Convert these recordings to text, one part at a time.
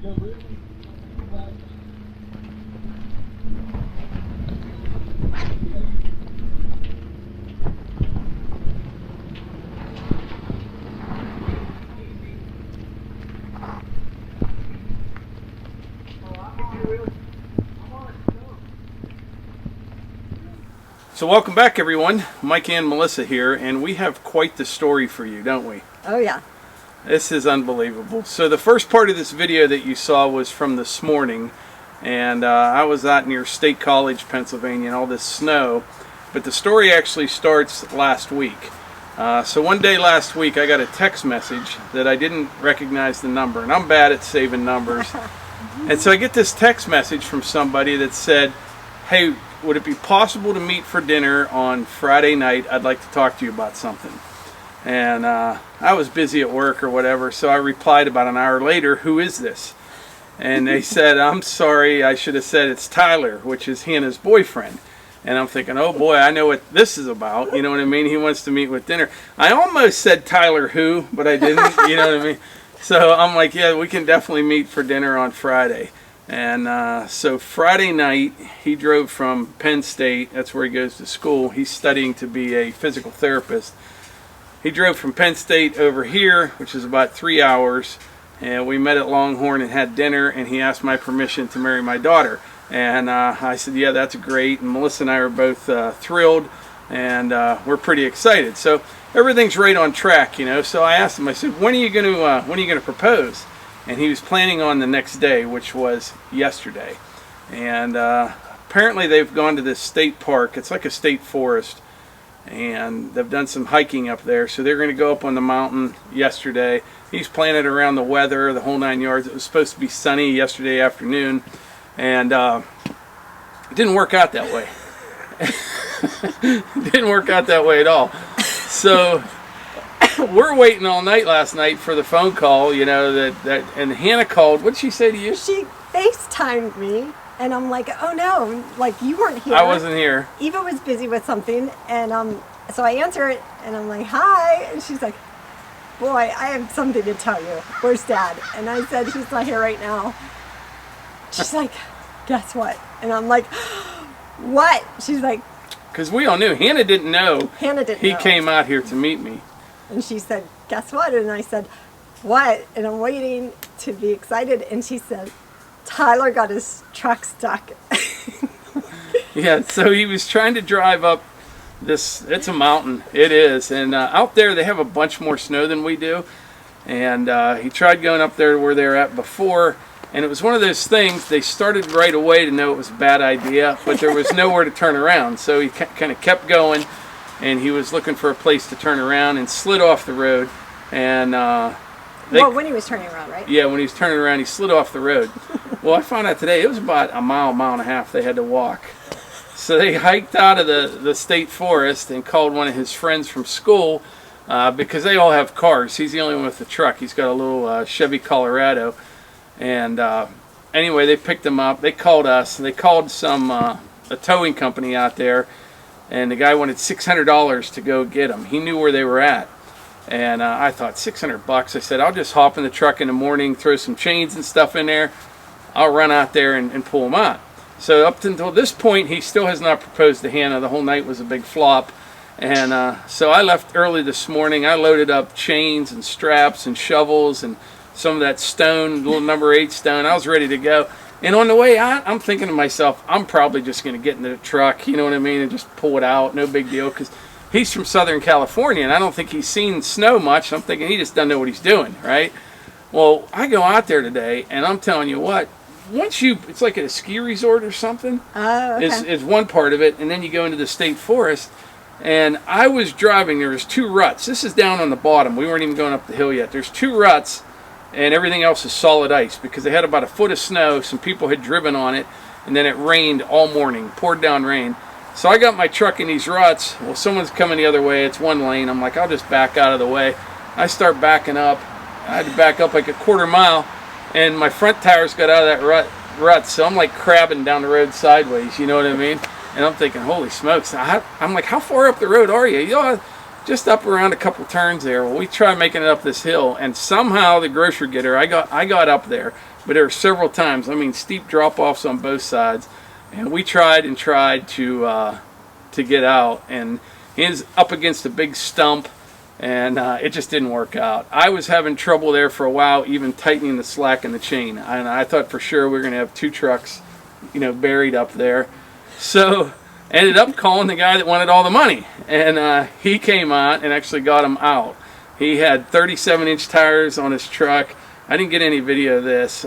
So welcome back, everyone. Mike and Melissa here, and we have quite the story for you, don't we? Oh yeah. This is unbelievable. So the first part of this video that you saw was from this morning, and I was out near State College, Pennsylvania, and all this snow, but the story actually starts last week. So one day last week I got a text message that I didn't recognize the number, and I'm bad at saving numbers. And so I get this text message from somebody that said, hey, would it be possible to meet for dinner on Friday night? I'd like to talk to you about something. And I was busy at work or whatever, so I replied about an hour later, who is this? And they said, I'm sorry, I should have said it's Tyler, which is Hannah's boyfriend. And I'm thinking, oh boy, I know what this is about. You know what I mean? He wants to meet with dinner. I almost said Tyler who, but I didn't. You know what I mean? So I'm like, yeah, we can definitely meet for dinner on Friday. And so Friday night, he drove from Penn State. That's where he goes to school. He's studying to be a physical therapist. He drove from Penn State over here, which is about 3 hours. And we met at Longhorn and had dinner. And he asked my permission to marry my daughter. And I said, yeah, that's great. And Melissa and I are both thrilled. And we're pretty excited. So everything's right on track, you know. So I asked him, I said, when are you going to propose? And he was planning on the next day, which was yesterday. And apparently they've gone to this state park. It's like a state forest. And they've done some hiking up there. So they're going to go up on the mountain yesterday. He's planning around the weather, the whole 9 yards. It was supposed to be sunny yesterday afternoon. And it didn't work out that way. It didn't work out that way at all. So we're waiting all night last night for the phone call, you know, and Hannah called. What did she say to you? She FaceTimed me, and I'm like, oh no, like you weren't here. I wasn't here. Eva was busy with something, and so I answer it, and I'm like, hi, and she's like, boy, I have something to tell you. Where's Dad? And I said, he's not here right now. She's like, guess what? And I'm like, what? She's like, because we all knew. Hannah didn't know. Hannah didn't know. He came out here to meet me. And she said, guess what? And I said, what? And I'm waiting to be excited. And she said, Tyler got his truck stuck. Yeah, so he was trying to drive up this, it's a mountain. It is. And out there they have a bunch more snow than we do. And he tried going up there where they were at before. And it was one of those things, they started right away to know it was a bad idea, but there was nowhere to turn around. So he kind of kept going. And he was looking for a place to turn around and slid off the road. And well, when he was turning around, right? Yeah, when he was turning around, he slid off the road. Well, I found out today it was about a mile and a half they had to walk. So they hiked out of the state forest and called one of his friends from school because they all have cars. He's the only one with the truck. He's got a little Chevy Colorado. And anyway, they picked him up. They called us. They called a towing company out there. And the guy wanted $600 to go get them. He knew where they were at. And I thought, $600. I said, I'll just hop in the truck in the morning, throw some chains and stuff in there. I'll run out there and pull them out. So up until this point, he still has not proposed to Hannah. The whole night was a big flop. And so I left early this morning. I loaded up chains and straps and shovels and some of that stone, little number 8 stone. I was ready to go. And on the way out, I'm thinking to myself, I'm probably just going to get into the truck, you know what I mean, and just pull it out, no big deal, because he's from Southern California, and I don't think he's seen snow much. I'm thinking he just doesn't know what he's doing, right? Well, I go out there today, and I'm telling you what, it's like at a ski resort or something, is one part of it, and then you go into the state forest, and I was driving, there was 2 ruts. This is down on the bottom. We weren't even going up the hill yet. There's 2 ruts. And everything else is solid ice because they had about a foot of snow. Some people had driven on it, and then it rained all morning, poured down rain. So I got my truck in these ruts. Well, someone's coming the other way. It's one lane. I'm like, I'll just back out of the way. I start backing up. I had to back up like a quarter mile, and my front tires got out of that rut. So I'm like crabbing down the road sideways. You know what I mean? And I'm thinking, holy smokes. I'm like, how far up the road are you? You know, just up around a couple turns there. Well, we tried making it up this hill, and somehow the grocery getter, I got up there, but there were several times, I mean, steep drop-offs on both sides, and we tried and tried to get out, and he was up against a big stump, and it just didn't work out. I was having trouble there for a while, even tightening the slack in the chain, and I thought for sure we were going to have 2 trucks, you know, buried up there. So ended up calling the guy that wanted all the money, and he came out and actually got him out. He had 37-inch tires on his truck. I didn't get any video of this.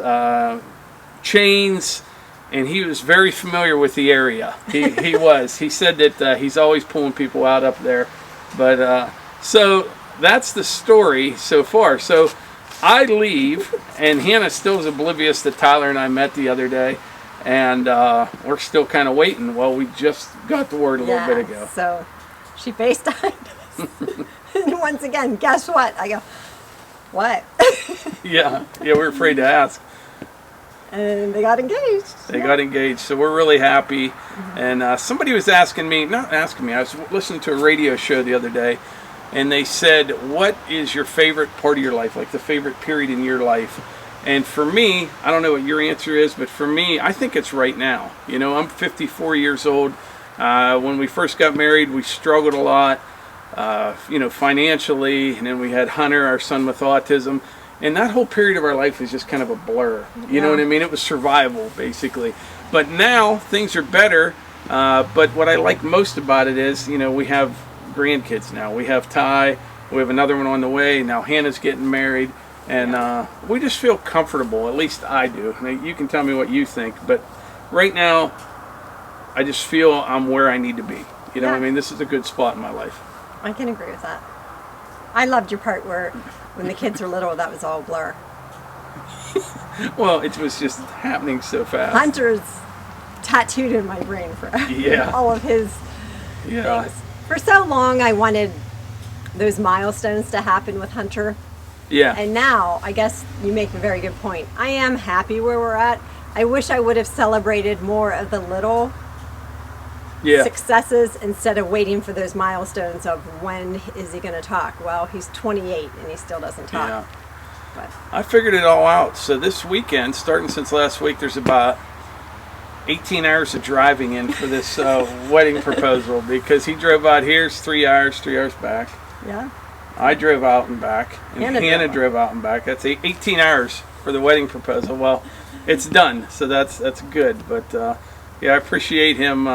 Chains, and he was very familiar with the area. He was. He said that he's always pulling people out up there. But so that's the story so far. So I leave, and Hannah still is oblivious that Tyler and I met the other day, and we're still kind of waiting. Well, we just got the word a little bit ago. So she FaceTimed us. And once again, guess what? I go, what? Yeah, we're afraid to ask. And they got engaged. They got engaged, so we're really happy. And somebody was asking me, not asking me, I was listening to a radio show the other day, and they said, what is your favorite part of your life, like the favorite period in your life? And for me, I don't know what your answer is, but for me, I think it's right now. You know, I'm 54 years old. When we first got married, we struggled a lot, you know, financially, and then we had Hunter, our son with autism. And that whole period of our life is just kind of a blur. You know what I mean? It was survival, basically. But now, things are better. But what I like most about it is, you know, we have grandkids now. We have Ty. We have another one on the way. Now Hannah's getting married. And we just feel comfortable. At least I do. Now, you can tell me what you think. But right now, I just feel I'm where I need to be. You know what I mean? This is a good spot in my life. I can agree with that. I loved your part where when the kids were little, that was all blur. Well, it was just happening so fast. Hunter's tattooed in my brain for all of his things. For so long, I wanted those milestones to happen with Hunter. Yeah. And now, I guess you make a very good point. I am happy where we're at. I wish I would have celebrated more of the little successes instead of waiting for those milestones of when is he going to talk. Well, he's 28 and he still doesn't talk. Yeah. But I figured it all out. So this weekend, starting since last week, there's about 18 hours of driving in for this wedding proposal, because he drove out here, it's 3 hours back. Yeah. I drove out and back, and Hannah drove out and back. That's 18 hours for the wedding proposal. Well, it's done, so that's good. But yeah, I appreciate him,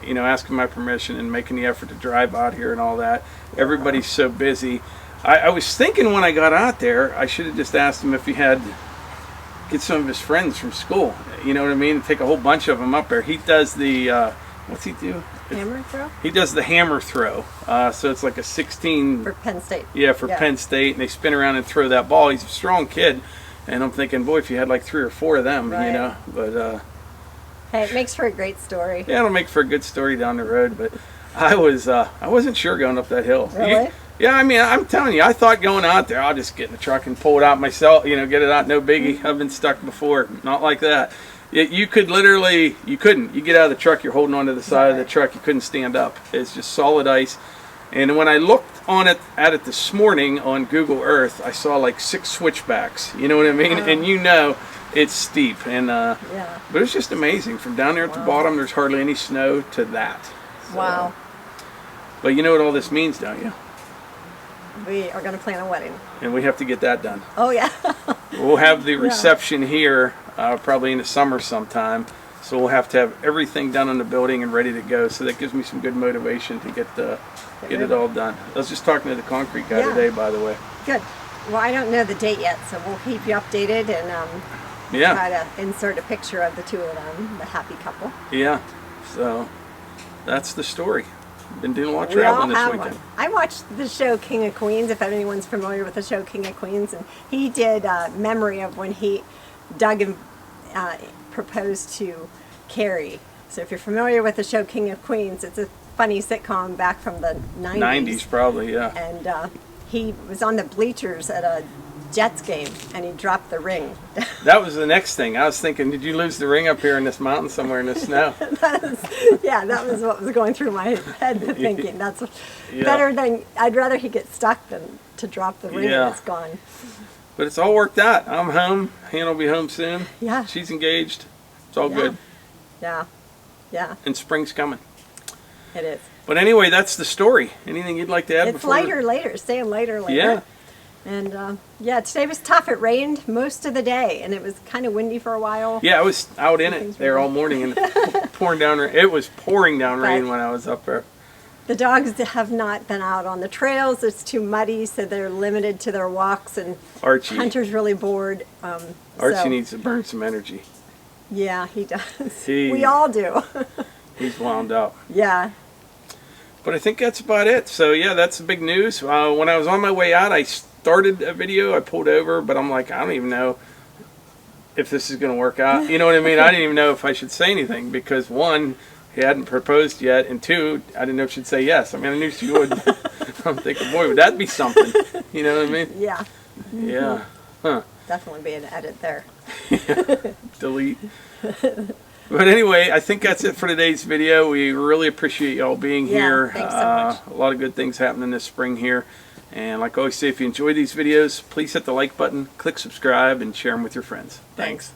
you know, asking my permission and making the effort to drive out here and all that. Everybody's so busy. I was thinking when I got out there, I should have just asked him if he had get some of his friends from school. You know what I mean? Take a whole bunch of them up there. He does the what's he do? Hammer throw? He does the hammer throw. So it's like a 16 for Penn State. Yeah, for Penn State, and they spin around and throw that ball. He's a strong kid, and I'm thinking, boy, if you had like 3 or 4 of them, you know. But hey, it makes for a great story. yeah, it'll make for a good story down the road. But I wasn't sure going up that hill. Really? Yeah, I mean, I'm telling you, I thought going out there, I'll just get in the truck and pull it out myself, you know, get it out, no biggie. I've been stuck before, not like that. You could literally, you couldn't. You get out of the truck, you're holding onto the side of the truck, you couldn't stand up. It's just solid ice. And when I looked at it this morning on Google Earth, I saw like 6 switchbacks, you know what I mean? And you know, it's steep. And but it's just amazing. From down there at the bottom, there's hardly any snow to that. So, wow. But you know what all this means, don't you? We are going to plan a wedding. And we have to get that done. Oh, yeah. We'll have the reception here probably in the summer sometime. So we'll have to have everything done in the building and ready to go. So that gives me some good motivation to get it all done. I was just talking to the concrete guy today, by the way. Good. Well, I don't know the date yet, so we'll keep you updated and try to insert a picture of the 2 of them, the happy couple. Yeah. So that's the story. Been doing a lot of traveling this weekend. I watched the show King of Queens, if anyone's familiar with the show King of Queens, and he did memory of when Doug proposed to Carrie. So if you're familiar with the show King of Queens, it's a funny sitcom back from the 90s. 90s probably, yeah. And he was on the bleachers at a Jets game, and he dropped the ring. That was the next thing. I was thinking, did you lose the ring up here in this mountain somewhere in the snow? That was what was going through my head, thinking that's better than, I'd rather he get stuck than to drop the ring and it's gone. But it's all worked out. I'm home. Hannah will be home soon. Yeah. She's engaged. It's all good. Yeah. Yeah. And spring's coming. It is. But anyway, that's the story. Anything you'd like to add? It's lighter later. Staying lighter later. Yeah. And yeah, today was tough. It rained most of the day, and it was kind of windy for a while. Yeah, I was out in it there all morning, and pouring down rain. It was pouring down rain when I was up there. The dogs have not been out on the trails. It's too muddy, so they're limited to their walks. And Archie. Hunter's really bored. Archie needs to burn some energy. Yeah, he does. We all do. He's wound up. Yeah. But I think that's about it. So yeah, that's the big news. When I was on my way out, I started a video. I pulled over, but I'm like, I don't even know if this is going to work out. You know what I mean? I didn't even know if I should say anything because one, he hadn't proposed yet, and two, I didn't know if she'd say yes. I mean, I knew she would. I'm thinking, boy, would that be something? You know what I mean? Yeah. Yeah. Huh. Definitely be an edit there. Delete. But anyway, I think that's it for today's video. We really appreciate y'all being here. Thanks so much. A lot of good things happening this spring here. And like I always say, if you enjoy these videos, please hit the like button, click subscribe, and share them with your friends. Thanks.